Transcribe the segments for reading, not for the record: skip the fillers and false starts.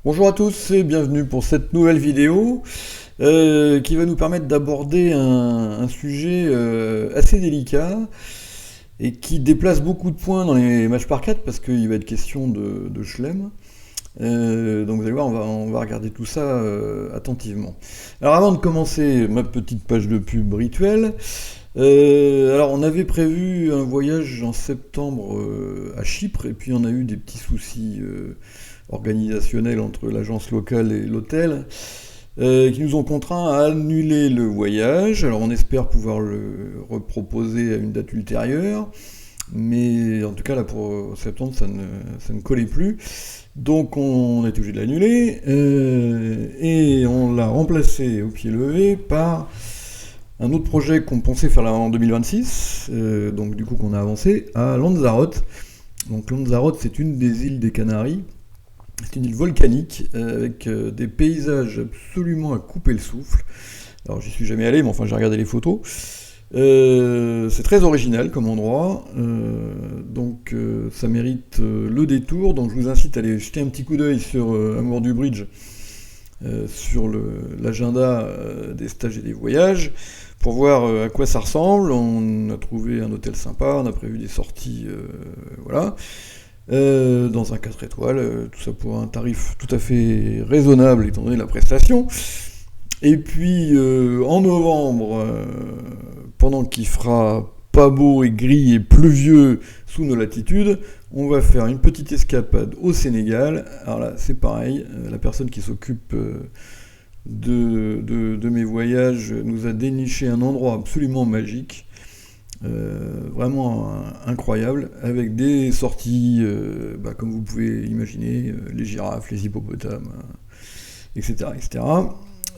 Bonjour à tous et bienvenue pour cette nouvelle vidéo qui va nous permettre d'aborder un sujet assez délicat et qui déplace beaucoup de points dans les matchs par 4 parce qu'il va être question de Chelem. Donc vous allez voir, on va regarder tout ça attentivement. Alors avant de commencer ma petite page de pub rituelle, alors on avait prévu un voyage en septembre à Chypre et puis on a eu des petits soucis organisationnels entre l'agence locale et l'hôtel qui nous ont contraints à annuler le voyage. Alors on espère pouvoir le reproposer à une date ultérieure, mais en tout cas là pour septembre ça ne collait plus. Donc on est obligé de l'annuler et on l'a remplacé au pied levé par un autre projet qu'on pensait faire là en 2026, donc du coup qu'on a avancé à Lanzarote. Donc Lanzarote, c'est une des îles des Canaries. C'est une île volcanique avec des paysages absolument à couper le souffle. Alors j'y suis jamais allé, mais enfin j'ai regardé les photos. C'est très original comme endroit, donc ça mérite le détour. Donc je vous incite à aller jeter un petit coup d'œil sur Amour du Bridge, sur l'agenda des stages et des voyages, pour voir à quoi ça ressemble. On a trouvé un hôtel sympa, on a prévu des sorties, voilà. Dans un 4 étoiles, tout ça pour un tarif tout à fait raisonnable étant donné la prestation. Et puis en novembre, pendant qu'il fera pas beau et gris et pluvieux sous nos latitudes, on va faire une petite escapade au Sénégal. Alors là, c'est pareil, la personne qui s'occupe de mes voyages nous a déniché un endroit absolument magique. Vraiment incroyable, avec des sorties, comme vous pouvez imaginer, les girafes, les hippopotames, etc. etc.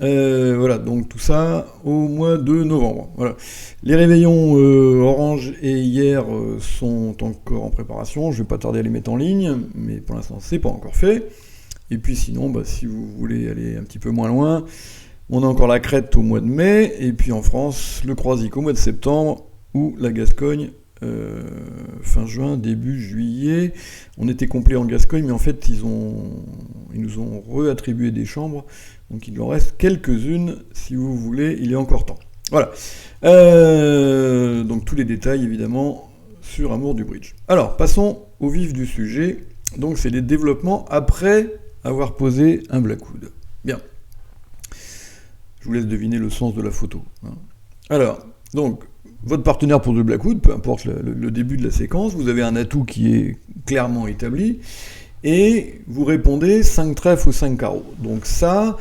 Voilà, donc tout ça au mois de novembre. Voilà. Les réveillons Orange et hier sont encore en préparation, je vais pas tarder à les mettre en ligne, mais pour l'instant c'est pas encore fait. Et puis sinon, si vous voulez aller un petit peu moins loin, on a encore la Crète au mois de mai, et puis en France, le Croisic au mois de septembre, ou la Gascogne fin juin, début juillet. On était complet en Gascogne, mais en fait ils nous ont réattribué des chambres, donc il en reste quelques-unes, si vous voulez, il est encore temps. Voilà. Donc tous les détails évidemment sur Amour du Bridge. Alors passons au vif du sujet, donc c'est les développements après avoir posé un Blackwood. Bien. Je vous laisse deviner le sens de la photo. Alors, donc, votre partenaire pour le Blackwood, peu importe le début de la séquence, vous avez un atout qui est clairement établi, et vous répondez 5 trèfles ou 5 carreaux. Donc ça,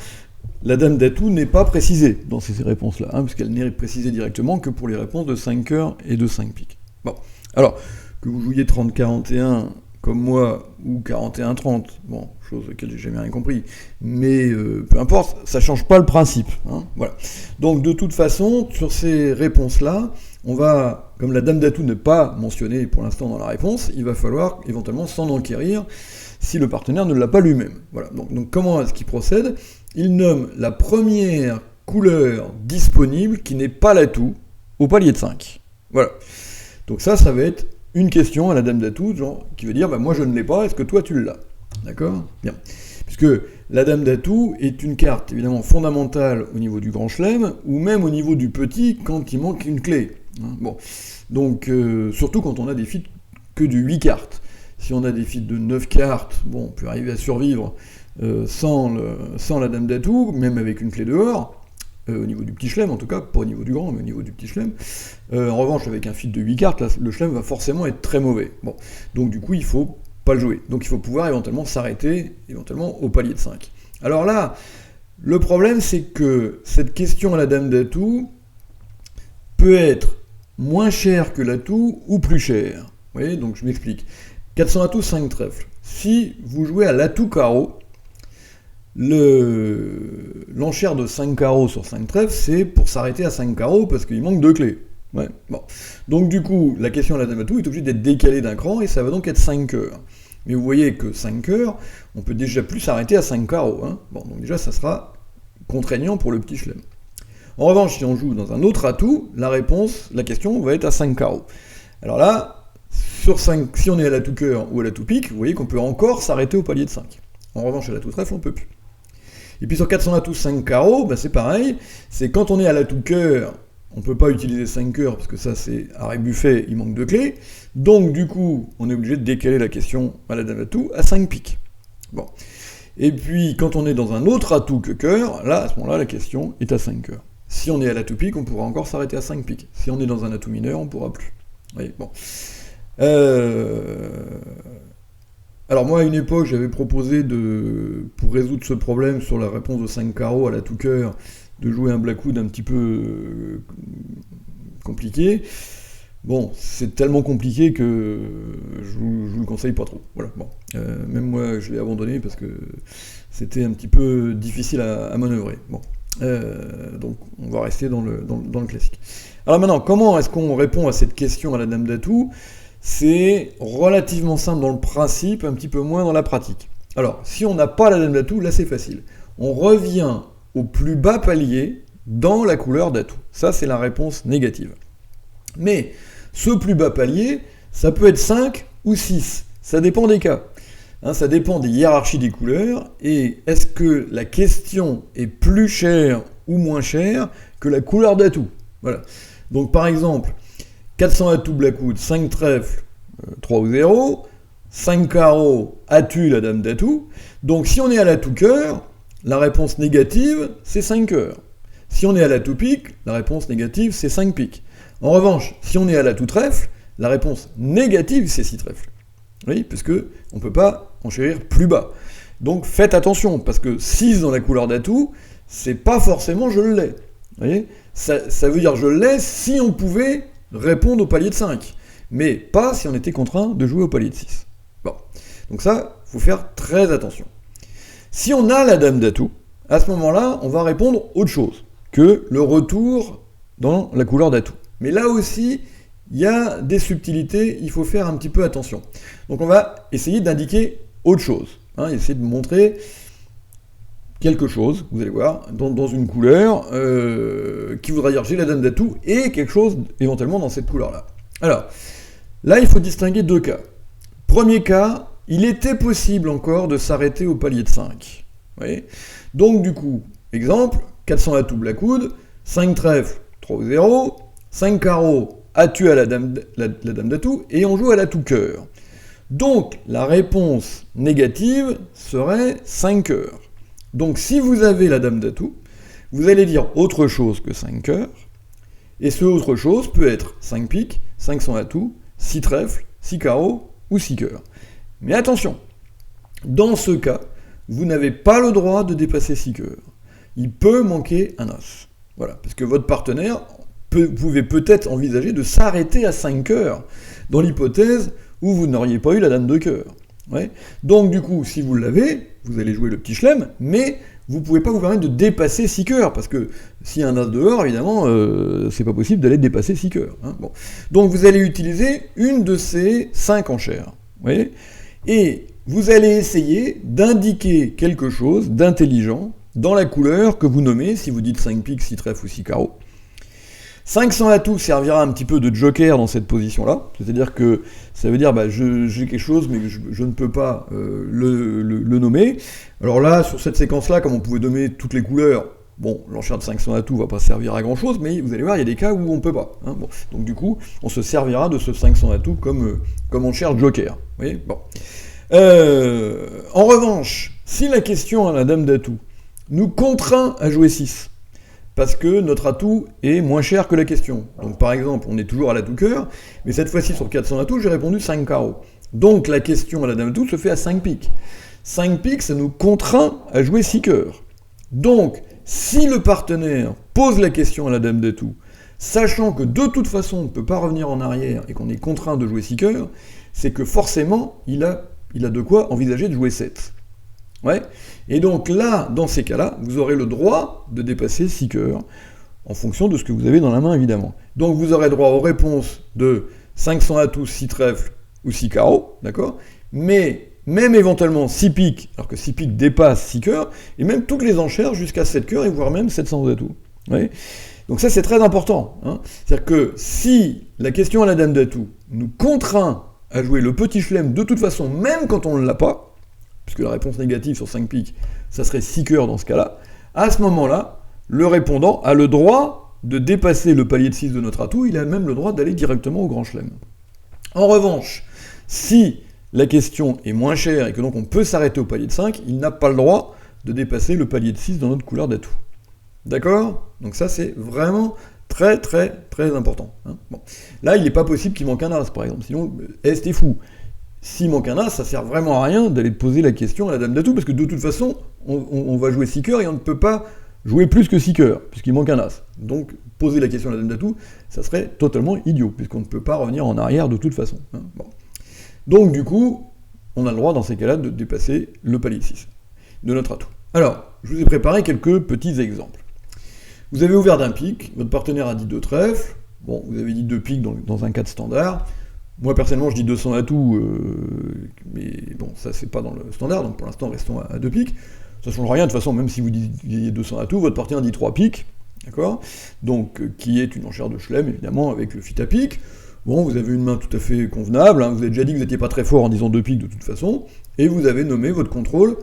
la dame d'atout n'est pas précisée dans ces réponses-là, puisqu'elle n'est précisée directement que pour les réponses de 5 cœurs et de 5 piques. Bon, alors, que vous jouiez 30-41 comme moi, ou 41-30, bon, chose à laquelle j'ai jamais rien compris, mais peu importe, ça change pas le principe. Voilà. Donc de toute façon, sur ces réponses-là, on va, comme la dame d'atout n'est pas mentionnée pour l'instant dans la réponse, il va falloir éventuellement s'en enquérir si le partenaire ne l'a pas lui-même. Voilà. Donc comment est-ce qu'il procède ? Il nomme la première couleur disponible qui n'est pas l'atout au palier de 5. Voilà. Donc ça va être une question à la dame d'atout, genre, qui veut dire moi je ne l'ai pas, est-ce que toi tu l'as ? D'accord ? Bien. Puisque la dame d'atout est une carte évidemment fondamentale au niveau du grand chelem, ou même au niveau du petit quand il manque une clé. Bon. Donc surtout quand on a des feats que de 8 cartes. Si on a des feats de 9 cartes, bon, on peut arriver à survivre sans la dame d'atout, même avec une clé dehors. Au niveau du petit chelem en tout cas, pas au niveau du grand, mais au niveau du petit chelem. En revanche, avec un feat de 8 cartes, là, le chelem va forcément être très mauvais. Bon. Donc du coup, il faut pas le jouer. Donc il faut pouvoir éventuellement s'arrêter, éventuellement au palier de 5. Alors là, le problème c'est que cette question à la dame d'atout peut être moins chère que l'atout ou plus chère. Vous voyez, donc je m'explique. 400 atouts, 5 trèfles. Si vous jouez à l'atout carreau, l'enchère de 5 carreaux sur 5 trèfles, c'est pour s'arrêter à 5 carreaux parce qu'il manque 2 clés. Ouais, bon. Donc du coup, la question à la dame d'atout est obligée d'être décalée d'un cran et ça va donc être 5 cœurs. Mais vous voyez que 5 cœurs, on peut déjà plus s'arrêter à 5 carreaux. Bon, donc déjà ça sera contraignant pour le petit chelem. En revanche, si on joue dans un autre atout, la question va être à 5 carreaux. Alors là, sur 5, si on est à l'atout cœur ou à l'atout pique, vous voyez qu'on peut encore s'arrêter au palier de 5. En revanche, à l'atout trèfle, on peut plus. Et puis sur 400 atouts 5 carreaux, c'est pareil, c'est quand on est à l'atout cœur, on ne peut pas utiliser 5 cœurs, parce que ça c'est arrêt buffet, il manque de clés, donc du coup, on est obligé de décaler la question à la dame d'atout à 5 piques. Bon. Et puis, quand on est dans un autre atout que cœur, là, à ce moment-là, la question est à 5 cœurs. Si on est à l'atout pique, on pourra encore s'arrêter à 5 piques. Si on est dans un atout mineur, on ne pourra plus. Vous voyez, bon. Alors moi, à une époque, j'avais proposé, pour résoudre ce problème sur la réponse de 5 carreaux à l'atout cœur, de jouer un blackwood un petit peu compliqué. Bon, c'est tellement compliqué que je vous le conseille pas trop. Voilà, bon. Même moi, je l'ai abandonné parce que c'était un petit peu difficile à manœuvrer. Bon. Donc, on va rester dans le classique. Alors maintenant, comment est-ce qu'on répond à cette question à la dame d'atout ? C'est relativement simple dans le principe, un petit peu moins dans la pratique. Alors, si on n'a pas la dame d'atout, là c'est facile. On revient au plus bas palier dans la couleur d'atout. Ça, c'est la réponse négative. Mais ce plus bas palier, ça peut être 5 ou 6. Ça dépend des cas. Ça dépend des hiérarchies des couleurs. Et est-ce que la question est plus chère ou moins chère que la couleur d'atout ? Voilà. Donc par exemple, 400 atouts blackwood, 5 trèfles, 3 ou 0, 5 carreaux, as-tu la dame d'atout ? Donc si on est à l'atout cœur, la réponse négative, c'est 5 cœurs. Si on est à l'atout pique, la réponse négative, c'est 5 piques. En revanche, si on est à l'atout trèfle, la réponse négative, c'est 6 trèfles. Oui, puisque on ne peut pas enchérir plus bas. Donc faites attention, parce que 6 dans la couleur d'atout, c'est pas forcément je l'ai. Vous voyez ? Ça veut dire je l'ai si on pouvait répondre au palier de 5, mais pas si on était contraint de jouer au palier de 6. Bon, donc ça, il faut faire très attention. Si on a la dame d'atout, à ce moment-là, on va répondre autre chose que le retour dans la couleur d'atout. Mais là aussi, il y a des subtilités, il faut faire un petit peu attention. Donc on va essayer d'indiquer autre chose, essayer de montrer quelque chose, vous allez voir, dans une couleur qui voudra dire j'ai la dame d'atout et quelque chose éventuellement dans cette couleur-là. Alors, là il faut distinguer deux cas. Premier cas, il était possible encore de s'arrêter au palier de 5. Vous voyez ? Donc du coup, exemple, 400 atouts blackwood, 5 trèfles, 3 ou 0, 5 carreaux, as-tu à la dame d'atout, et on joue à l'atout cœur. Donc la réponse négative serait 5 cœurs. Donc si vous avez la dame d'atout, vous allez dire autre chose que 5 cœurs, et ce autre chose peut être 5 piques, 500 atouts, 6 trèfles, 6 carreaux ou 6 cœurs. Mais attention, dans ce cas, vous n'avez pas le droit de dépasser 6 cœurs. Il peut manquer un as. Voilà, parce que votre partenaire pouvait peut-être envisager de s'arrêter à 5 cœurs, dans l'hypothèse où vous n'auriez pas eu la dame de cœur. Ouais. Donc du coup, si vous l'avez, vous allez jouer le petit chelem, mais vous ne pouvez pas vous permettre de dépasser 6 cœurs, parce que s'il y a un as dehors, évidemment, c'est pas possible d'aller dépasser 6 cœurs. Bon. Donc vous allez utiliser une de ces 5 enchères. Vous voyez ? Et vous allez essayer d'indiquer quelque chose d'intelligent dans la couleur que vous nommez, si vous dites 5 piques, 6 trèfles ou 6 carreaux. 500 atouts servira un petit peu de joker dans cette position-là, c'est-à-dire que ça veut dire j'ai quelque chose mais je ne peux pas le nommer. Alors là, sur cette séquence-là, comme on pouvait nommer toutes les couleurs, bon, l'enchère de 500 atouts va pas servir à grand-chose, mais vous allez voir, il y a des cas où on ne peut pas. Bon. Donc du coup, on se servira de ce 500 atouts comme enchère joker. Vous voyez ? Bon. En revanche, si la question à la dame d'atout nous contraint à jouer 6, parce que notre atout est moins cher que la question. Donc par exemple, on est toujours à l'atout cœur, mais cette fois-ci sur 400 atouts, j'ai répondu 5 carreaux. Donc la question à la dame d'atout se fait à 5 piques. 5 piques, ça nous contraint à jouer 6 cœurs. Donc, si le partenaire pose la question à la dame d'atout, sachant que de toute façon on ne peut pas revenir en arrière et qu'on est contraint de jouer 6 cœurs, c'est que forcément, il a de quoi envisager de jouer 7. Ouais. Et donc là, dans ces cas-là, vous aurez le droit de dépasser 6 cœurs, en fonction de ce que vous avez dans la main, évidemment. Donc vous aurez droit aux réponses de 500 atouts, 6 trèfles ou 6 carreaux, d'accord ? Mais même éventuellement 6 piques, alors que 6 piques dépassent 6 cœurs, et même toutes les enchères jusqu'à 7 cœurs, et voire même 700 atouts. Ouais. Donc ça, c'est très important. C'est-à-dire que si la question à la dame d'atout nous contraint à jouer le petit chelem de toute façon, même quand on ne l'a pas, puisque la réponse négative sur 5 piques, ça serait 6 cœurs dans ce cas-là, à ce moment-là, le répondant a le droit de dépasser le palier de 6 de notre atout, il a même le droit d'aller directement au grand chelem. En revanche, si la question est moins chère et que donc on peut s'arrêter au palier de 5, il n'a pas le droit de dépasser le palier de 6 dans notre couleur d'atout. D'accord? Donc ça c'est vraiment très très très important. Hein, bon. Là il n'est pas possible qu'il manque un as par exemple, sinon t'es fou. S'il manque un as, ça sert vraiment à rien d'aller poser la question à la dame d'atout, parce que de toute façon, on va jouer 6 cœurs et on ne peut pas jouer plus que 6 cœurs, puisqu'il manque un as. Donc, poser la question à la dame d'atout, ça serait totalement idiot, puisqu'on ne peut pas revenir en arrière de toute façon. Hein. Bon. Donc, du coup, on a le droit, dans ces cas-là, de dépasser le palier 6 de notre atout. Alors, je vous ai préparé quelques petits exemples. Vous avez ouvert d'un pic, votre partenaire a dit 2 trèfles, bon, vous avez dit 2 piques dans un cadre standard. Moi, personnellement, je dis 200 atouts, mais bon, ça, c'est pas dans le standard, donc pour l'instant, restons à 2 piques. Ça ne change rien, de toute façon, même si vous disiez 200 atouts, votre partenaire dit 3 piques, d'accord? Donc, qui est une enchère de chelem, évidemment, avec le fit à pique. Bon, vous avez une main tout à fait convenable, hein, vous avez déjà dit que vous n'étiez pas très fort en disant 2 piques de toute façon, et vous avez nommé votre contrôle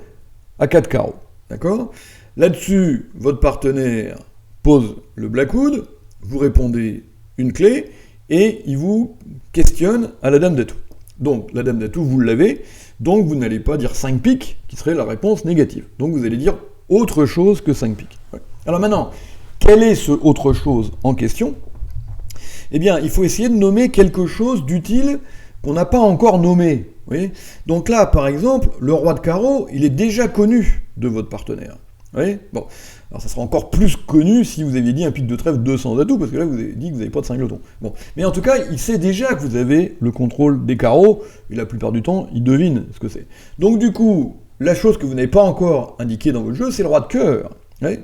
à 4 carreaux, d'accord? Là-dessus, votre partenaire pose le blackwood, vous répondez une clé, et il vous questionne à la dame d'atout. Donc, la dame d'atout, vous l'avez, donc vous n'allez pas dire 5 piques, qui serait la réponse négative. Donc vous allez dire autre chose que 5 piques. Ouais. Alors maintenant, quel est ce autre chose en question? Eh bien, il faut essayer de nommer quelque chose d'utile qu'on n'a pas encore nommé. Vous voyez? Donc là, par exemple, le roi de carreau, il est déjà connu de votre partenaire. Vous voyez? Bon. Alors ça sera encore plus connu si vous aviez dit un pic de trèfle 200 atouts, parce que là vous avez dit que vous n'avez pas de singleton. Bon. Mais en tout cas, il sait déjà que vous avez le contrôle des carreaux, et la plupart du temps, il devine ce que c'est. Donc du coup, la chose que vous n'avez pas encore indiquée dans votre jeu, c'est le roi de cœur.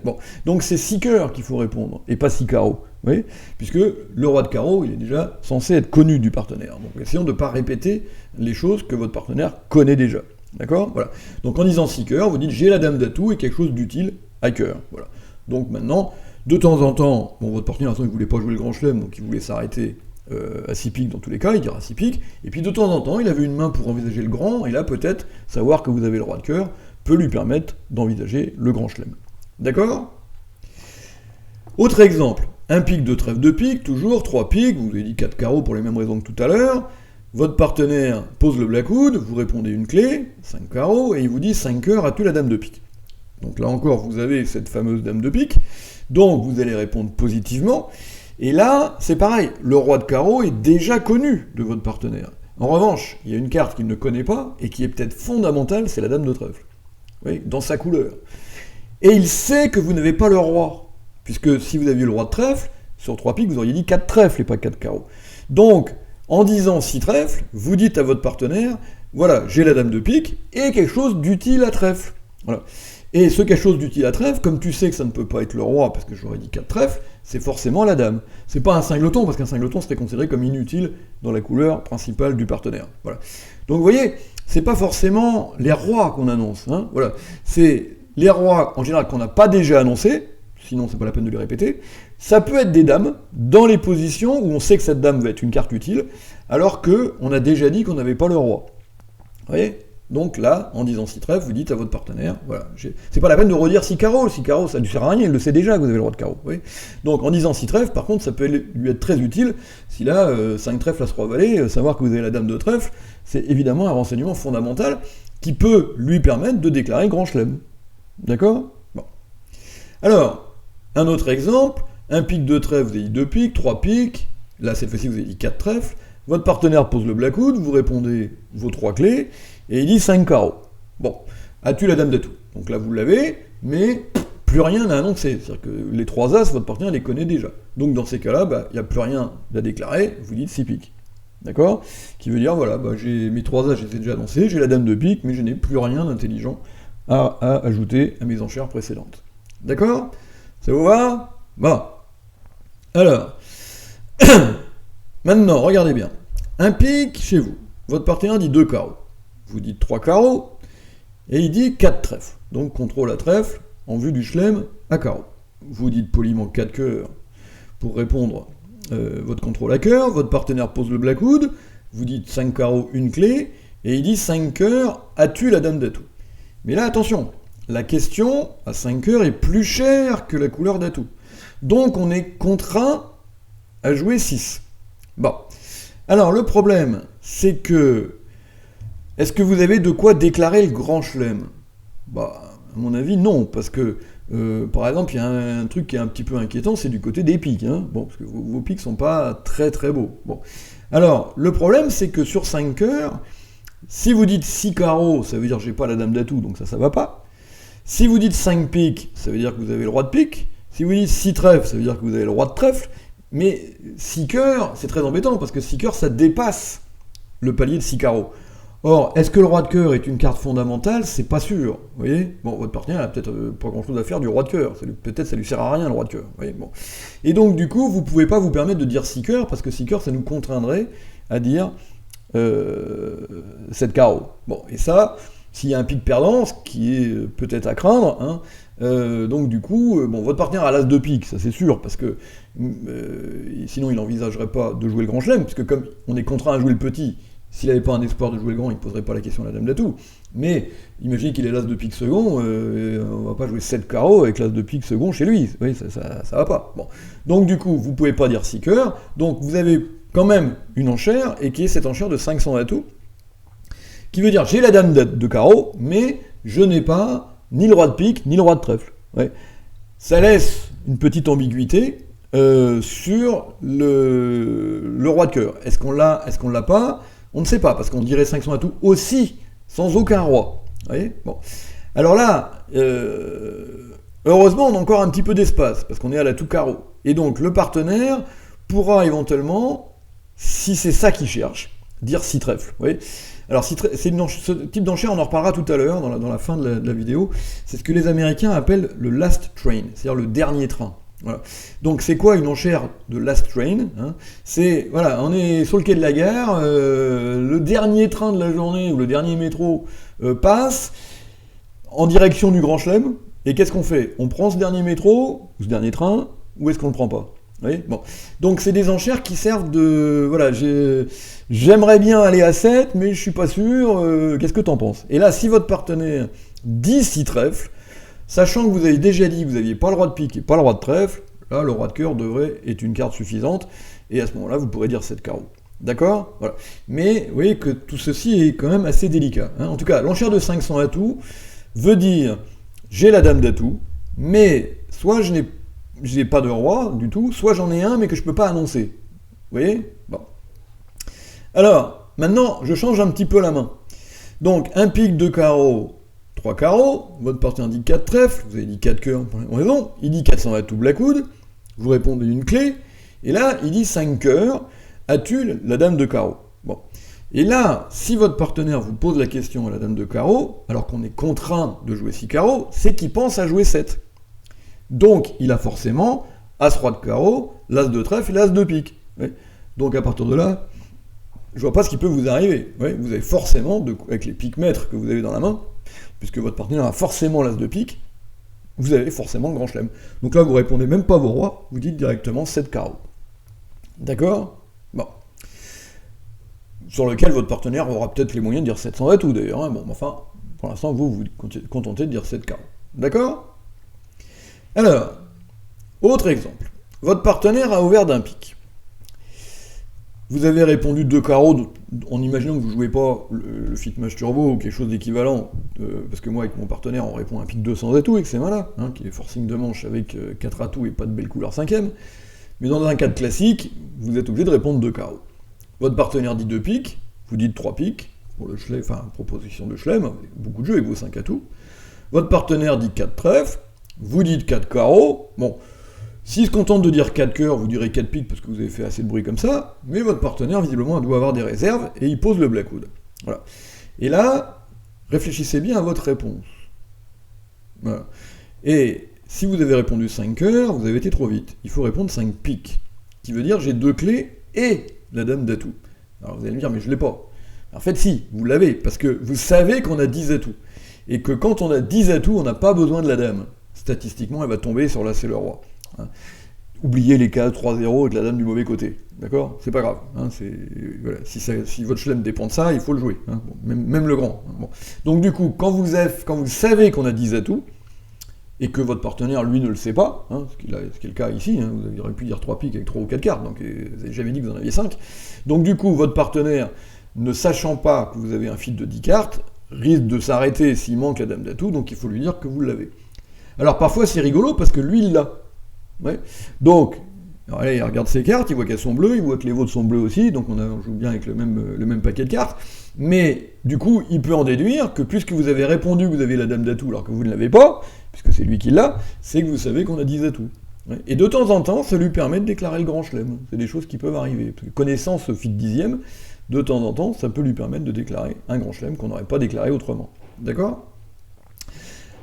Bon. Donc c'est 6 cœurs qu'il faut répondre, et pas 6 carreaux. Puisque le roi de carreau, il est déjà censé être connu du partenaire. Donc essayons de ne pas répéter les choses que votre partenaire connaît déjà. D'accord? Voilà. Donc en disant 6 cœurs, vous dites j'ai la dame d'atout et quelque chose d'utile à cœur. Voilà. Donc maintenant, de temps en temps, bon, votre partenaire, il ne voulait pas jouer le grand chelem, donc il voulait s'arrêter à 6 piques dans tous les cas, il dira 6 piques, et puis de temps en temps, il avait une main pour envisager le grand, et là peut-être, savoir que vous avez le roi de cœur, peut lui permettre d'envisager le grand chelem. D'accord? Autre exemple, un pique de trèfle de pique, toujours 3 piques, vous avez dit 4 carreaux pour les mêmes raisons que tout à l'heure, votre partenaire pose le blackwood, vous répondez une clé, 5 carreaux, et il vous dit 5 cœurs, as-tu la dame de pique? Donc là encore, vous avez cette fameuse dame de pique, donc vous allez répondre positivement, et là, c'est pareil, le roi de carreau est déjà connu de votre partenaire. En revanche, il y a une carte qu'il ne connaît pas, et qui est peut-être fondamentale, c'est la dame de trèfle, oui, dans sa couleur. Et il sait que vous n'avez pas le roi, puisque si vous aviez le roi de trèfle, sur 3 piques, vous auriez dit 4 trèfles et pas 4 carreaux. Donc, en disant 6 trèfles, vous dites à votre partenaire, voilà, j'ai la dame de pique, et quelque chose d'utile à trèfle. Voilà. Et ce quelque chose d'utile à trèfle, comme tu sais que ça ne peut pas être le roi, parce que j'aurais dit 4 trèfles, c'est forcément la dame. C'est pas un singleton, parce qu'un singleton serait considéré comme inutile dans la couleur principale du partenaire. Voilà. Donc vous voyez, c'est pas forcément les rois qu'on annonce. Hein, voilà. C'est les rois, en général, qu'on n'a pas déjà annoncés, sinon c'est pas la peine de les répéter. Ça peut être des dames, dans les positions où on sait que cette dame va être une carte utile, alors qu'on a déjà dit qu'on n'avait pas le roi. Vous voyez? Donc là, en disant 6 trèfles, vous dites à votre partenaire, voilà, c'est pas la peine de redire 6 carreaux, 6 carreaux ça ne lui sert à rien, il le sait déjà que vous avez le roi de carreau. Vous voyez? Donc en disant 6 trèfles, par contre, ça peut lui être très utile, si là, 5 trèfles à 3 valets, savoir que vous avez la dame de trèfle, c'est évidemment un renseignement fondamental qui peut lui permettre de déclarer grand chelem. D'accord? Bon. Alors, un autre exemple, un pique de trèfle, vous avez dit 2 piques, 3 piques, là cette fois-ci vous avez dit 4 trèfles, votre partenaire pose le blackwood, vous répondez vos 3 clés, et il dit 5 carreaux. Bon, as-tu la dame d'atout? Donc là vous l'avez, mais plus rien à annoncer, c'est-à-dire que les 3 as, votre partenaire les connaît déjà. Donc dans ces cas-là, il n'y a plus rien à déclarer, vous dites 6 piques. D'accord? Qui veut dire, voilà, j'ai mes 3 as, je les ai déjà annoncés, j'ai la dame de pique, mais je n'ai plus rien d'intelligent à ajouter à mes enchères précédentes. D'accord? Ça vous va? Bon. Alors, maintenant, regardez bien. Un pique chez vous. Votre partenaire dit 2 carreaux. Vous dites 3 carreaux, et il dit 4 trèfles. Donc contrôle à trèfle en vue du chelem à carreaux. Vous dites poliment 4 cœurs pour répondre votre contrôle à cœur. Votre partenaire pose le blackwood. Vous dites 5 carreaux, une clé, et il dit 5 cœurs, as-tu la dame d'atout? Mais là, attention, la question à 5 cœurs est plus chère que la couleur d'atout. Donc on est contraint à jouer 6. Bon. Alors le problème, c'est que... Est-ce que vous avez de quoi déclarer le grand chelem? Bah, à mon avis, non, parce que, par exemple, il y a un truc qui est un petit peu inquiétant, c'est du côté des piques, hein. Bon, parce que vos piques sont pas très très beaux. Bon. Alors, le problème, c'est que sur 5 cœurs, si vous dites 6 carreaux, ça veut dire que j'ai pas la dame d'atout, donc ça va pas. Si vous dites 5 piques, ça veut dire que vous avez le roi de pique. Si vous dites 6 trèfles, ça veut dire que vous avez le roi de trèfle. Mais 6 cœurs, c'est très embêtant, parce que 6 cœurs, ça dépasse le palier de 6 carreaux. Or, est-ce que le roi de cœur est une carte fondamentale? C'est pas sûr, vous voyez. Bon, votre partenaire n'a peut-être pas grand-chose à faire du roi de cœur, peut-être ça lui sert à rien le roi de cœur, vous voyez, bon. Et donc, du coup, vous pouvez pas vous permettre de dire 6 cœurs, parce que 6 cœurs, ça nous contraindrait à dire 7 carreaux. Bon, et ça, s'il y a un pic perdant, ce qui est peut-être à craindre, hein, donc du coup, bon, votre partenaire a l'as de pique, ça c'est sûr, parce que sinon il n'envisagerait pas de jouer le grand chelem, puisque comme on est contraint à jouer le petit, s'il n'avait pas un espoir de jouer le grand, il ne poserait pas la question à la dame d'atout. Mais imaginez qu'il ait l'as de pique second, on va pas jouer 7 carreaux avec l'as de pique second chez lui. Oui, ça va pas. Bon. Donc du coup, vous pouvez pas dire 6 cœurs, donc vous avez quand même une enchère, et qui est cette enchère de 500 atouts, qui veut dire j'ai la dame de carreau, mais je n'ai pas ni le roi de pique, ni le roi de trèfle. Ouais. Ça laisse une petite ambiguïté sur le roi de cœur. Est-ce qu'on l'a pas? On ne sait pas, parce qu'on dirait 500 atouts aussi, sans aucun roi. Vous voyez, bon. Alors là, heureusement, on a encore un petit peu d'espace, parce qu'on est à l'atout carreau. Et donc, le partenaire pourra éventuellement, si c'est ça qu'il cherche, dire 6 trèfles. Vous voyez. Alors, ce type d'enchère, on en reparlera tout à l'heure, dans la fin de la vidéo. C'est ce que les Américains appellent le last train, c'est-à-dire le dernier train. Voilà. Donc c'est quoi une enchère de last train, hein? C'est, voilà, on est sur le quai de la gare, le dernier train de la journée, ou le dernier métro passe en direction du Grand Chelem, et qu'est-ce qu'on fait? On prend ce dernier métro, ou ce dernier train, ou est-ce qu'on le prend pas? Vous voyez, bon. Donc c'est des enchères qui servent de... Voilà, j'aimerais bien aller à 7, mais je suis pas sûr, qu'est-ce que t'en penses? Et là, si votre partenaire dit 6 trèfles, sachant que vous avez déjà dit que vous n'aviez pas le roi de pique et pas le roi de trèfle, là, le roi de cœur est une carte suffisante, et à ce moment-là, vous pourrez dire 7 carreaux. D'accord? Voilà. Mais vous voyez que tout ceci est quand même assez délicat, hein. En tout cas, l'enchère de 500 atouts veut dire j'ai la dame d'atout, mais soit je n'ai pas de roi du tout, soit j'en ai un mais que je ne peux pas annoncer. Vous voyez? Bon. Alors, maintenant, je change un petit peu la main. Donc, un pique, 2 carreaux, 3 carreaux, votre partenaire dit 4 trèfles, vous avez dit 4 cœurs pour une raison, il dit 400 atouts blackoud, vous répondez une clé, et là, il dit 5 cœurs, as-tu la dame de carreau? Bon. Et là, si votre partenaire vous pose la question à la dame de carreau, alors qu'on est contraint de jouer 6 carreaux, c'est qu'il pense à jouer 7. Donc, il a forcément as-roi de carreau, l'as de trèfle et l'as de pique. Ouais. Donc, à partir de là, je vois pas ce qui peut vous arriver. Ouais. Vous avez forcément, avec les piques maîtres que vous avez dans la main, puisque votre partenaire a forcément l'as de pique, vous avez forcément le grand chelem. Donc là, vous répondez même pas vos rois, vous dites directement 7 carreaux. D'accord? Bon. Sur lequel votre partenaire aura peut-être les moyens de dire 700 atouts d'ailleurs. Hein. Bon, enfin, pour l'instant, vous contentez de dire 7 carreaux. D'accord? Alors, autre exemple. Votre partenaire a ouvert d'un pique. Vous avez répondu 2 carreaux en imaginant que vous ne jouez pas le fit match turbo ou quelque chose d'équivalent, parce que moi avec mon partenaire on répond un pique 200 atouts et que c'est voilà, hein, qui est forcing de manche avec 4 atouts et pas de belle couleur 5ème. Mais dans un cadre classique, vous êtes obligé de répondre 2 carreaux. Votre partenaire dit 2 piques, vous dites 3 piques, pour le chelem, enfin proposition de chelem, beaucoup de jeux avec vos 5 atouts. Votre partenaire dit 4 trèfles, vous dites 4 carreaux, bon. S'il se contente de dire 4 cœurs, vous direz 4 piques parce que vous avez fait assez de bruit comme ça, mais votre partenaire, visiblement, doit avoir des réserves, et il pose le blackwood. Voilà. Et là, réfléchissez bien à votre réponse. Voilà. Et si vous avez répondu 5 cœurs, vous avez été trop vite. Il faut répondre 5 piques, qui veut dire j'ai 2 clés et la dame d'atout. Alors vous allez me dire, mais je ne l'ai pas. En fait, si, vous l'avez, parce que vous savez qu'on a 10 atouts. Et que quand on a 10 atouts, on n'a pas besoin de la dame. Statistiquement, elle va tomber sur l'as et le roi. oubliez les cases 3-0 avec la dame du mauvais côté. D'accord? C'est pas grave. Hein, voilà. Si votre chelem dépend de ça, il faut le jouer. Hein, bon, même le grand. Hein, bon. Donc du coup, quand vous savez qu'on a 10 atouts, et que votre partenaire, lui, ne le sait pas, hein, ce qui est le cas ici, hein, vous auriez pu dire 3 piques avec 3 ou 4 cartes, donc vous n'avez jamais dit que vous en aviez 5. Donc du coup, votre partenaire, ne sachant pas que vous avez un fil de 10 cartes, risque de s'arrêter s'il manque la dame d'atout, donc il faut lui dire que vous l'avez. Alors parfois c'est rigolo, parce que lui, il l'a. Ouais. Donc, alors là, il regarde ses cartes, il voit qu'elles sont bleues, il voit que les vôtres sont bleues aussi, donc on joue bien avec le même paquet de cartes, mais du coup, il peut en déduire que puisque vous avez répondu que vous avez la dame d'atout alors que vous ne l'avez pas, puisque c'est lui qui l'a, c'est que vous savez qu'on a 10 atouts. Ouais. Et de temps en temps, ça lui permet de déclarer le grand chelem. C'est des choses qui peuvent arriver. Parce que connaissant ce fit dixième, de temps en temps, ça peut lui permettre de déclarer un grand chelem qu'on n'aurait pas déclaré autrement. D'accord ?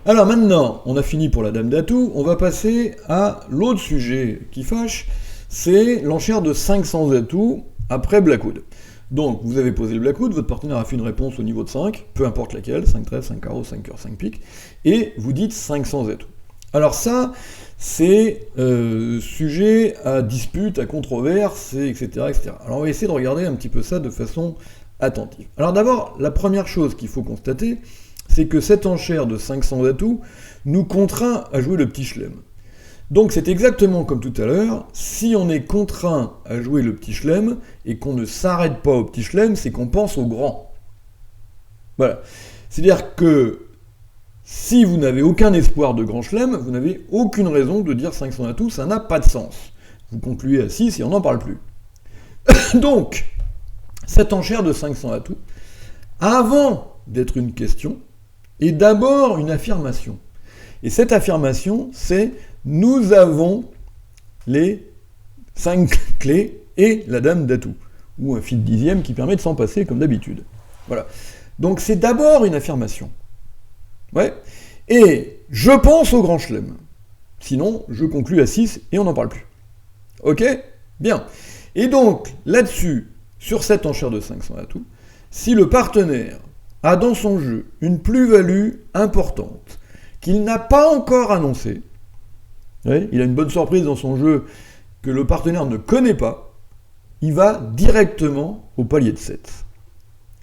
Alors maintenant, on a fini pour la dame d'atout, on va passer à l'autre sujet qui fâche, c'est l'enchère de 500 atouts après Blackwood. Donc, vous avez posé le Blackwood, votre partenaire a fait une réponse au niveau de 5, peu importe laquelle, 5 trèfles, 5 carreaux, 5 cœurs, 5 piques, et vous dites 500 atouts. Alors ça, c'est sujet à dispute, à controverse, etc., etc. Alors on va essayer de regarder un petit peu ça de façon attentive. Alors d'abord, la première chose qu'il faut constater, c'est que cette enchère de 500 atouts nous contraint à jouer le petit chelem. Donc c'est exactement comme tout à l'heure, si on est contraint à jouer le petit chelem et qu'on ne s'arrête pas au petit chelem, c'est qu'on pense au grand. Voilà. C'est-à-dire que si vous n'avez aucun espoir de grand chelem, vous n'avez aucune raison de dire 500 atouts, ça n'a pas de sens. Vous concluez à 6 et on n'en parle plus. Donc, cette enchère de 500 atouts, avant d'être une question, est d'abord une affirmation. Et cette affirmation, c'est « nous avons les 5 clés et la dame d'atout », ou un fil dixième qui permet de s'en passer comme d'habitude. Voilà. Donc c'est d'abord une affirmation. Ouais. Et je pense au grand chelem. Sinon, je conclus à 6 et on n'en parle plus. Ok ? Bien. Et donc, là-dessus, sur cette enchère de 500 atouts, si le partenaire a dans son jeu une plus-value importante qu'il n'a pas encore annoncée, ouais, il a une bonne surprise dans son jeu que le partenaire ne connaît pas, il va directement au palier de 7.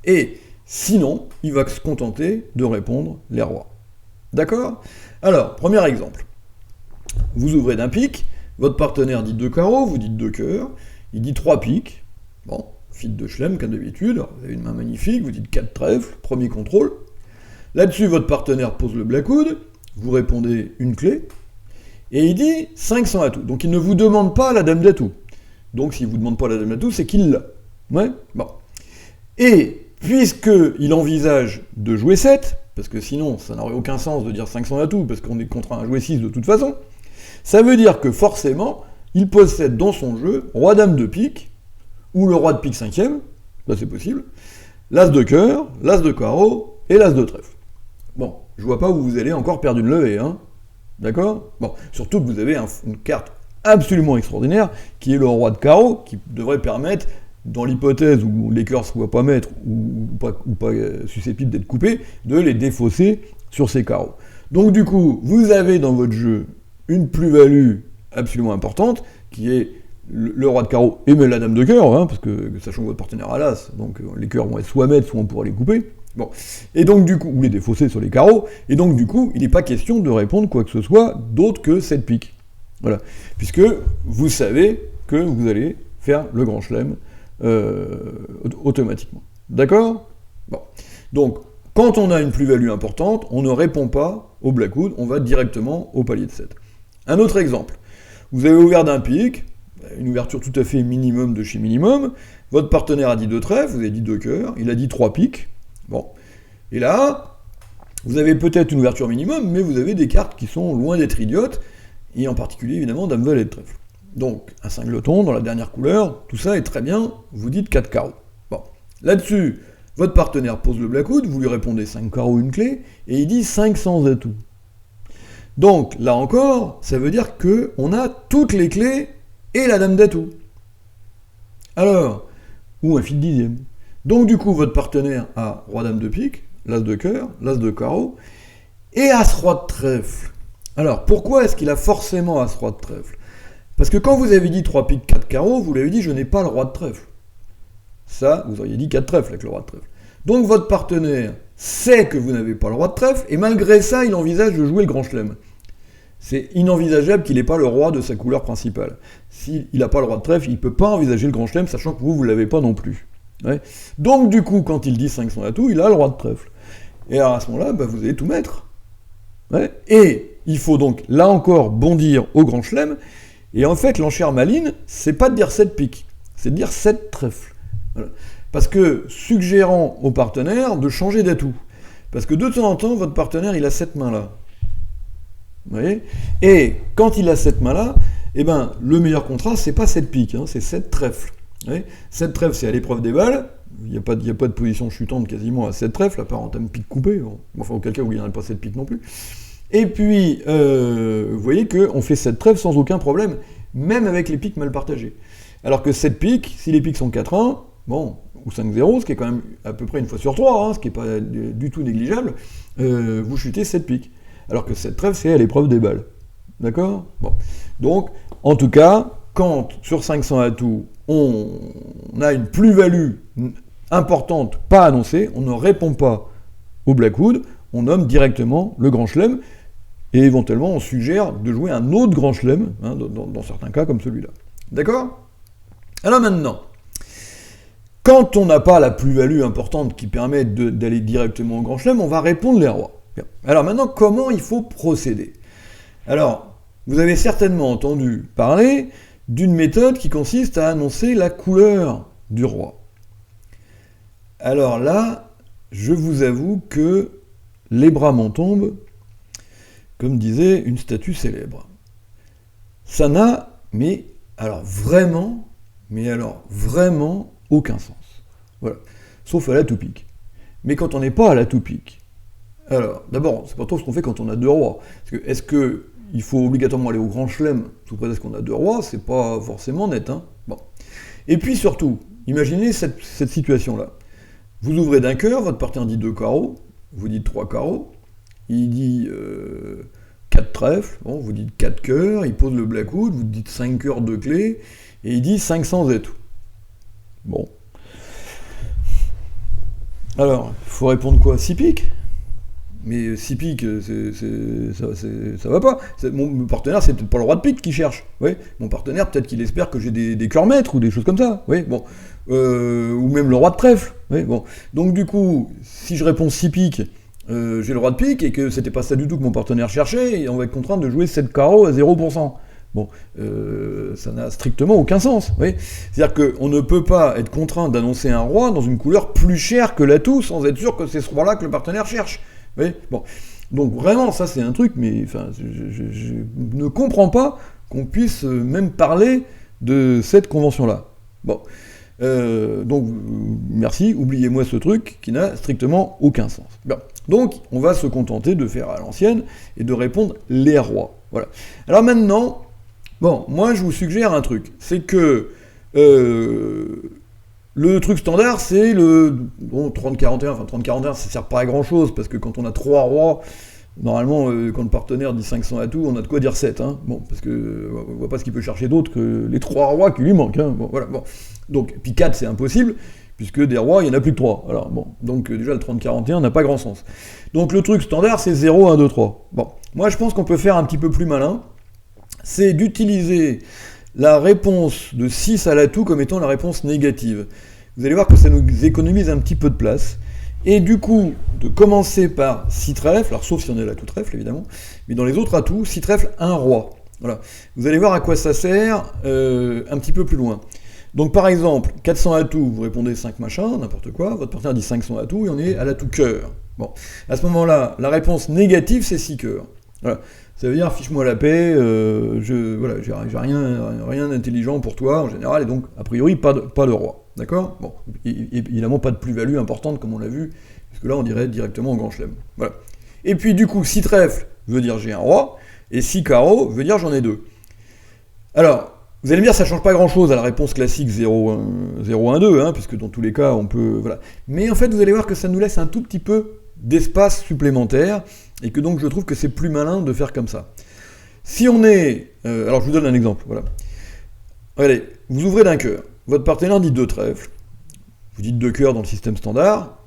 Et sinon, il va se contenter de répondre les rois. D'accord ? Alors, premier exemple. Vous ouvrez d'un pic, votre partenaire dit 2 carreaux, vous dites 2 cœurs, il dit 3 piques. Bon, fil de chelem, comme d'habitude, vous avez une main magnifique, vous dites 4 trèfles, premier contrôle. Là-dessus, votre partenaire pose le Blackwood, vous répondez une clé, et il dit 500 atouts. Donc il ne vous demande pas la dame d'atout. Donc s'il ne vous demande pas la dame d'atout, c'est qu'il l'a. Ouais ? Bon. Et puisqu'il envisage de jouer 7, parce que sinon ça n'aurait aucun sens de dire 500 atouts, parce qu'on est contraint à jouer 6 de toute façon, ça veut dire que forcément, il possède dans son jeu roi-dame de pique, ou le roi de pique 5e, là c'est possible, l'as de cœur, l'as de carreau, et l'as de trèfle. Bon, je vois pas où vous allez encore perdre une levée, hein. D'accord ? Bon, surtout que vous avez une carte absolument extraordinaire, qui est le roi de carreau, qui devrait permettre, dans l'hypothèse où les cœurs ne soient pas maîtres ou pas susceptibles d'être coupés, de les défausser sur ces carreaux. Donc du coup, vous avez dans votre jeu une plus-value absolument importante, qui est le roi de carreau et même la dame de cœur, hein, parce que sachant que votre partenaire a l'as, donc les cœurs vont être soit maîtres, soit on pourra les couper. Bon. Et donc du coup, ou les défausser sur les carreaux, et donc du coup, il n'est pas question de répondre quoi que ce soit d'autre que 7 piques. Voilà. Puisque vous savez que vous allez faire le grand chelem automatiquement. D'accord ? Bon. Donc, quand on a une plus-value importante, on ne répond pas au Blackwood, on va directement au palier de 7. Un autre exemple. Vous avez ouvert d'un pic, une ouverture tout à fait minimum de chez minimum, votre partenaire a dit 2 trèfles, vous avez dit 2 cœurs, il a dit 3 piques. Bon. Et là, vous avez peut-être une ouverture minimum, mais vous avez des cartes qui sont loin d'être idiotes, et en particulier, évidemment, dame valet de trèfle. Donc, un cingleton dans la dernière couleur, tout ça est très bien, vous dites 4 carreaux. Bon. Là-dessus, votre partenaire pose le Blackwood, vous lui répondez 5 carreaux, une clé, et il dit 500 atouts. Donc, là encore, ça veut dire qu'on a toutes les clés et la dame d'atout. Alors, ou un fil dixième. Donc du coup, votre partenaire a roi-dame de pique, l'as de cœur, l'as de carreau, et as-roi de trèfle. Alors, pourquoi est-ce qu'il a forcément as-roi de trèfle ? Parce que quand vous avez dit 3 piques, 4 carreaux, vous l'avez dit, je n'ai pas le roi de trèfle. Ça, vous auriez dit 4 trèfles avec le roi de trèfle. Donc votre partenaire sait que vous n'avez pas le roi de trèfle, et malgré ça, il envisage de jouer le grand chelem. C'est inenvisageable qu'il n'ait pas le roi de sa couleur principale. S'il n'a pas le roi de trèfle, il ne peut pas envisager le grand chelem, sachant que vous ne l'avez pas non plus. Ouais. Donc du coup, quand il dit 500 atouts, il a le roi de trèfle. Et alors à ce moment-là, vous allez tout mettre. Ouais. Et il faut donc, là encore, bondir au grand chelem. Et en fait, l'enchère maligne, c'est pas de dire 7 piques, c'est de dire 7 trèfles. Voilà. Parce que, suggérant au partenaire de changer d'atout. Parce que de temps en temps, votre partenaire, il a cette main-là. Vous voyez ? Et quand il a cette main-là, eh ben, le meilleur contrat, c'est pas 7 piques, hein, c'est 7 trèfles. 7 trèfles, c'est à l'épreuve des balles. Il n'y a pas de position chutante quasiment à 7 trèfles, à part en termes pique coupé. Bon. Enfin, auquel cas, où il n'y en a pas 7 piques non plus. Et puis, vous voyez qu'on fait 7 trèfles sans aucun problème, même avec les piques mal partagées. Alors que 7 piques, si les piques sont 4-1, bon, ou 5-0, ce qui est quand même à peu près une fois sur 3, hein, ce qui n'est pas du tout négligeable, vous chutez 7 piques. Alors que 7 trèfles, c'est à l'épreuve des balles. D'accord ? Bon. Donc, en tout cas, quand sur 500 atouts, on a une plus-value importante pas annoncée, on ne répond pas au Blackwood, on nomme directement le grand chelem, et éventuellement on suggère de jouer un autre grand chelem, hein, dans certains cas comme celui-là. D'accord ? Alors maintenant, quand on n'a pas la plus-value importante qui permet d'aller directement au grand chelem, on va répondre les rois. Bien. Alors maintenant, comment il faut procéder ? Alors, vous avez certainement entendu parler d'une méthode qui consiste à annoncer la couleur du roi. Alors là, je vous avoue que les bras m'en tombent, comme disait une statue célèbre. Ça n'a, mais alors vraiment aucun sens. Voilà. Sauf à la tout-pique. Mais quand on n'est pas à la tout-pique, alors, d'abord, c'est pas trop ce qu'on fait quand on a 2 rois. Est-ce qu'il faut obligatoirement aller au grand chelem sous prétexte qu'on a 2 rois ? C'est pas forcément net, hein. Bon. Et puis surtout, imaginez cette situation-là. Vous ouvrez d'un cœur, votre partenaire dit 2 carreaux, vous dites 3 carreaux, il dit 4 trèfles, bon, vous dites 4 cœurs, il pose le Blackwood, vous dites 5 cœurs, 2 clés, et il dit 500 atouts. Bon. Alors, il faut répondre quoi ? 6 piques ? Mais 6 piques, ça va pas. Mon partenaire, c'est peut-être pas le roi de pique qui cherche. Ouais. Mon partenaire, peut-être qu'il espère que j'ai des cœurs maîtres ou des choses comme ça. Ouais, bon. Ou même le roi de trèfle. Ouais, bon. Donc du coup, si je réponds 6 piques, j'ai le roi de pique et que c'était pas ça du tout que mon partenaire cherchait, et on va être contraint de jouer 7 carreaux à 0%. Bon, ça n'a strictement aucun sens. Oui. C'est-à-dire qu'on ne peut pas être contraint d'annoncer un roi dans une couleur plus chère que l'atout sans être sûr que c'est ce roi-là que le partenaire cherche. Oui. Bon. Donc vraiment, ça c'est un truc, mais enfin, je ne comprends pas qu'on puisse même parler de cette convention-là. Bon. Donc, merci, oubliez-moi ce truc qui n'a strictement aucun sens. Bien. Donc, on va se contenter de faire à l'ancienne et de répondre les rois. Voilà. Alors maintenant, bon, moi je vous suggère un truc, c'est que le truc standard, c'est le 30-41, enfin 30-41, ça sert pas à grand chose, parce que quand on a 3 rois, normalement, quand le partenaire dit 500 atouts, on a de quoi dire 7, hein. Bon, parce que on voit pas ce qu'il peut chercher d'autre que les 3 rois qui lui manquent, hein. Bon, voilà, bon. Donc, puis 4, c'est impossible, puisque des rois, il n'y en a plus que 3. Alors, bon, donc déjà, le 30-41 n'a pas grand sens. Donc, le truc standard, c'est 0, 1, 2, 3. Bon, moi, je pense qu'on peut faire un petit peu plus malin, c'est d'utiliser la réponse de 6 à l'atout comme étant la réponse négative. Vous allez voir que ça nous économise un petit peu de place. Et du coup, de commencer par 6 trèfles, alors sauf si on est à l'atout trèfle évidemment, mais dans les autres atouts, 6 trèfles, 1 roi. Voilà. Vous allez voir à quoi ça sert un petit peu plus loin. Donc par exemple, 400 atouts, vous répondez 5 machins, n'importe quoi, votre partenaire dit 500 atouts et on est à l'atout cœur. Bon, à ce moment-là, la réponse négative, c'est 6 cœurs. Voilà. Ça veut dire, fiche-moi la paix, voilà, j'ai rien d'intelligent pour toi en général, et donc, a priori, pas de roi. D'accord ? Bon, évidemment, pas de plus-value importante, comme on l'a vu, puisque là, on dirait directement au grand chelem. Voilà. Et puis, du coup, 6 trèfles veut dire j'ai un roi, et 6 carreaux veut dire j'en ai 2. Alors, vous allez me dire, ça change pas grand-chose à la réponse classique 0-1-2, hein, puisque dans tous les cas, on peut... Voilà. Mais en fait, vous allez voir que ça nous laisse un tout petit peu d'espace supplémentaire, et que donc je trouve que c'est plus malin de faire comme ça. Si on est... alors je vous donne un exemple, voilà. Regardez, vous ouvrez d'un cœur. Votre partenaire dit 2 trèfles. Vous dites 2 cœurs dans le système standard.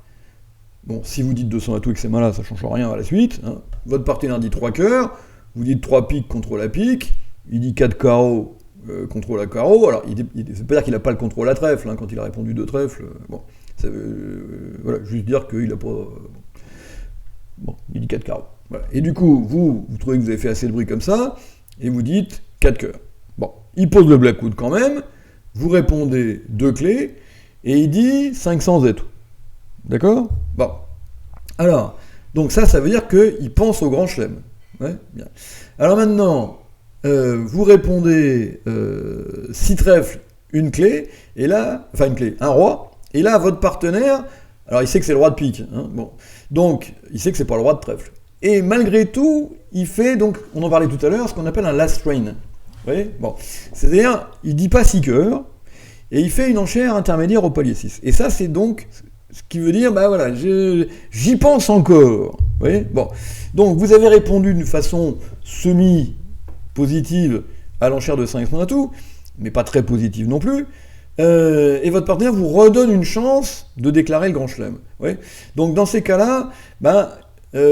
Bon, si vous dites 200 atouts et que c'est malin, ça ne change rien à la suite. Hein. Votre partenaire dit 3 cœurs. Vous dites 3 piques contre la pique. Il dit 4 carreaux, contrôle à carreau. Alors, ça ne veut pas dire qu'il n'a pas le contrôle à trèfle, hein, quand il a répondu 2 trèfles. Bon, ça veut voilà, juste dire qu'il n'a pas... bon, il dit 4 carreaux. Voilà. Et du coup, vous trouvez que vous avez fait assez de bruit comme ça, et vous dites 4 cœurs. Bon, il pose le blackwood quand même, vous répondez 2 clés, et il dit 500 atouts. D'accord ? Bon. Alors, donc ça veut dire qu'il pense au grand chelem. Ouais, bien. Alors maintenant, vous répondez 6 trèfles, une clé, et là, enfin une clé, un roi, et là, votre partenaire, alors il sait que c'est le roi de pique, hein, bon, donc il sait que c'est pas le roi de trèfle. Et malgré tout, il fait, donc, on en parlait tout à l'heure, ce qu'on appelle un last train. Vous voyez ? Bon, c'est-à-dire, il dit pas 6 cœurs, et il fait une enchère intermédiaire au palier 6. Et ça, c'est donc ce qui veut dire, bah voilà, j'y pense encore. Vous voyez ? Bon, donc vous avez répondu d'une façon semi-positive à l'enchère de 500 atouts, mais pas très positive non plus. Et votre partenaire vous redonne une chance de déclarer le grand chelem. Ouais. Donc dans ces cas-là,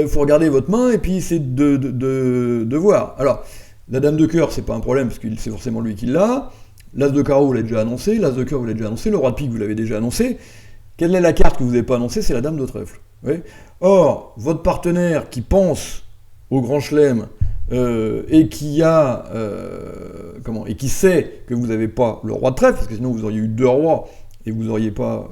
faut regarder votre main et puis essayer de voir. Alors, la dame de cœur, c'est pas un problème, parce que c'est forcément lui qui l'a. L'as de carreau, vous l'avez déjà annoncé. L'as de cœur, vous l'avez déjà annoncé. Le roi de pique, vous l'avez déjà annoncé. Quelle est la carte que vous n'avez pas annoncée ? C'est la dame de trèfle. Ouais. Or, votre partenaire qui pense au grand chelem et qui sait que vous n'avez pas le roi de trèfle, parce que sinon vous auriez eu 2 rois et vous n'auriez pas,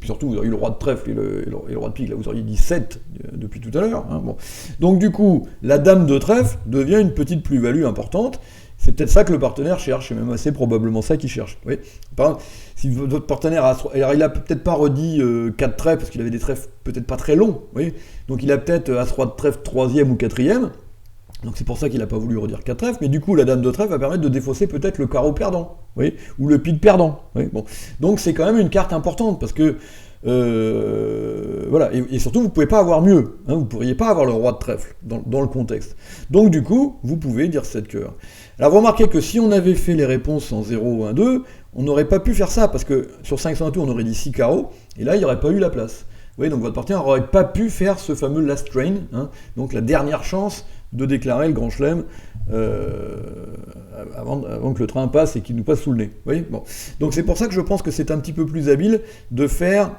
surtout vous auriez eu le roi de trèfle et le roi de pique, là vous auriez dit 7 depuis tout à l'heure. Hein, bon. Donc du coup, la dame de trèfle devient une petite plus-value importante. C'est peut-être ça que le partenaire cherche, c'est même assez probablement ça qu'il cherche. Oui. Par exemple, si votre partenaire alors il a peut-être pas redit 4 trèfles, parce qu'il avait des trèfles peut-être pas très longs, oui. Donc il a peut-être As-Roi de trèfle 3e ou 4e, donc c'est pour ça qu'il n'a pas voulu redire 4 trèfles, mais du coup la dame de trèfle va permettre de défausser peut-être le carreau perdant, oui, ou le pique perdant. Oui. Bon. Donc c'est quand même une carte importante, parce que voilà, et surtout vous ne pouvez pas avoir mieux, hein, vous ne pourriez pas avoir le roi de trèfle dans le contexte. Donc du coup, vous pouvez dire 7 cœurs. Alors vous remarquez que si on avait fait les réponses en 0, 1, 2, on n'aurait pas pu faire ça, parce que sur 500 atouts, on aurait dit 6 carreaux, et là, il n'y aurait pas eu la place. Vous voyez, donc votre partenaire n'aurait pas pu faire ce fameux last train, hein, donc la dernière chance de déclarer le grand chelem avant que le train passe et qu'il nous passe sous le nez. Vous voyez, bon. Donc c'est pour ça que je pense que c'est un petit peu plus habile de faire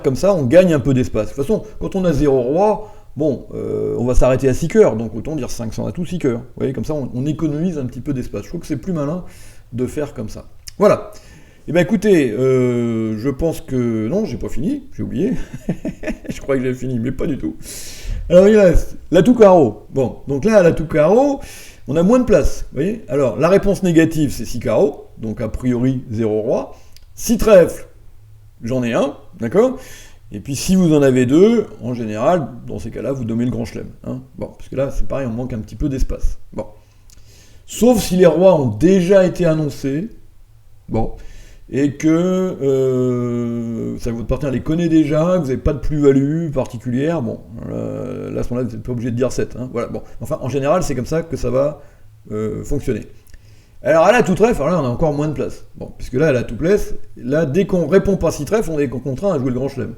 comme ça, on gagne un peu d'espace. De toute façon, quand on a 0 roi, bon, on va s'arrêter à 6 cœurs, donc autant dire 500 atouts, 6 cœurs. Vous voyez, comme ça, on économise un petit peu d'espace. Je trouve que c'est plus malin de faire comme ça. Voilà. Eh bien écoutez, je pense que... Non, j'ai pas fini, j'ai oublié. Je crois que j'ai fini, mais pas du tout. Alors il reste l'atout carreau. Bon, donc là, à l'atout carreau, on a moins de place. Vous voyez ? Alors, la réponse négative, c'est 6 carreaux, donc a priori 0 roi. 6 trèfles, j'en ai un, d'accord ? Et puis si vous en avez 2, en général, dans ces cas-là, vous nommez le grand chelem. Hein, bon, parce que là, c'est pareil, on manque un petit peu d'espace. Bon. Sauf si les rois ont déjà été annoncés, bon, et que votre partenaire les connaît déjà, que vous n'avez pas de plus-value particulière, bon, là, à ce moment-là, vous n'êtes pas obligé de dire 7. Hein, voilà, bon. Enfin, en général, c'est comme ça que ça va fonctionner. Alors à la tout trèfle, alors là on a encore moins de place. Bon, puisque là, à la tout place, là, dès qu'on répond pas 6 trèfles, on est contraint à jouer le grand chelem.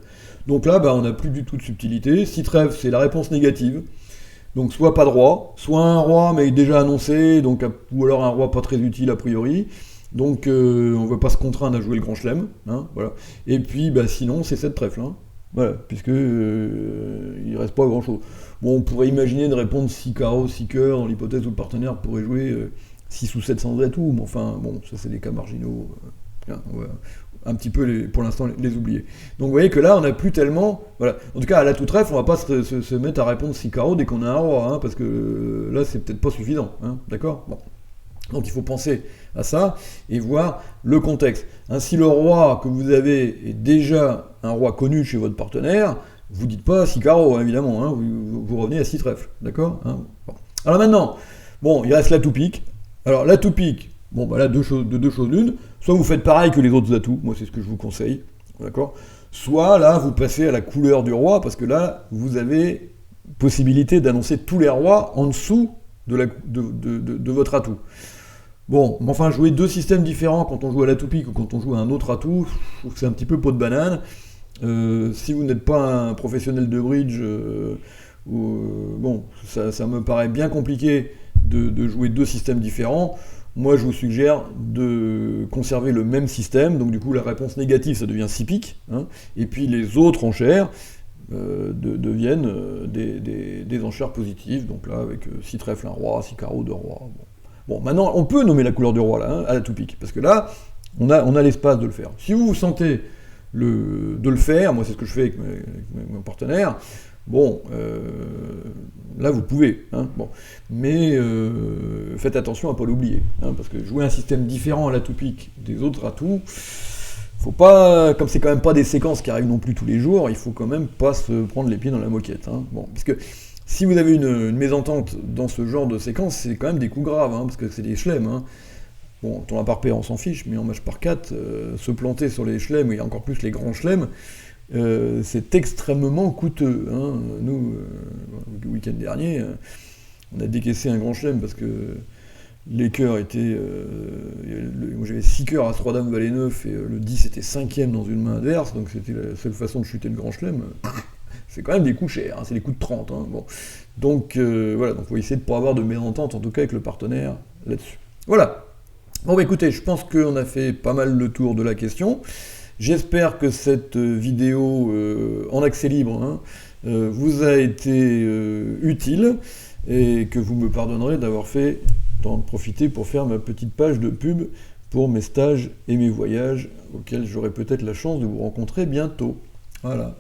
Donc là, on n'a plus du tout de subtilité. 6 trèfles, c'est la réponse négative. Donc soit pas de roi, soit un roi mais déjà annoncé, donc, ou alors un roi pas très utile a priori. Donc on ne veut pas se contraindre à jouer le grand chelem. Hein, voilà. Et puis sinon, c'est 7 trèfles. Hein, voilà, puisque il reste pas grand chose. Bon, on pourrait imaginer de répondre 6 carreaux, 6 cœurs, dans l'hypothèse où le partenaire pourrait jouer 6 ou 700 atouts, mais enfin, bon, ça c'est des cas marginaux. On va un petit peu, pour l'instant, les oublier. Donc vous voyez que là, on n'a plus tellement... Voilà. En tout cas, à l'atout trèfle, on va pas se mettre à répondre 6 carreaux dès qu'on a un roi, hein, parce que là, c'est peut-être pas suffisant. Hein, d'accord ? Bon. Donc il faut penser à ça et voir le contexte. Hein, si le roi que vous avez est déjà un roi connu chez votre partenaire, vous dites pas 6 carreaux, hein, évidemment, hein, vous revenez à 6 trèfles, d'accord, hein, bon. Alors maintenant, bon, il reste l'atout pique. Alors l'atout pique, bon, là, de deux choses l'une, soit vous faites pareil que les autres atouts, moi c'est ce que je vous conseille, d'accord, soit là, vous passez à la couleur du roi, parce que là, vous avez possibilité d'annoncer tous les rois en dessous de votre atout. Bon, mais enfin, jouer deux systèmes différents quand on joue à la toupie ou quand on joue à un autre atout, je trouve que c'est un petit peu peau de banane. Si vous n'êtes pas un professionnel de bridge, bon, ça me paraît bien compliqué de jouer deux systèmes différents. Moi, je vous suggère de conserver le même système, donc du coup, la réponse négative, ça devient 6 piques, hein, et puis les autres enchères deviennent des enchères positives, donc là, avec 6 trèfles, 1 roi, 6 carreaux, 2 rois. Bon, maintenant, on peut nommer la couleur du roi, là, hein, à la tout pique, parce que là, on a l'espace de le faire. Si vous vous sentez de le faire, moi c'est ce que je fais avec mon partenaire, bon, là vous pouvez, hein, bon. Mais faites attention à ne pas l'oublier, hein, parce que jouer un système différent à la tout pique des autres atouts, faut pas, comme c'est quand même pas des séquences qui arrivent non plus tous les jours, il faut quand même pas se prendre les pieds dans la moquette, hein, bon, parce que si vous avez une mésentente dans ce genre de séquence, c'est quand même des coups graves, hein, parce que c'est des chelems, hein. Bon, tour à par pair, on s'en fiche, mais en match par 4, se planter sur les chelems, et encore plus les grands chelems, c'est extrêmement coûteux, hein. Nous, le week-end dernier, on a décaissé un grand chelem parce que les cœurs étaient... moi j'avais 6 cœurs à 3 dames valet 9 et le 10 était 5ème dans une main adverse, donc c'était la seule façon de chuter le grand chelem. C'est quand même des coups chers, hein, c'est des coups de 30. Hein, bon. Donc voilà, donc faut essayer de ne pas avoir de mésentente, en tout cas avec le partenaire là-dessus. Voilà. Bon bah écoutez, je pense qu'on a fait pas mal le tour de la question. J'espère que cette vidéo en accès libre, hein, vous a été utile et que vous me pardonnerez d'en profiter pour faire ma petite page de pub pour mes stages et mes voyages auxquels j'aurai peut-être la chance de vous rencontrer bientôt. Voilà.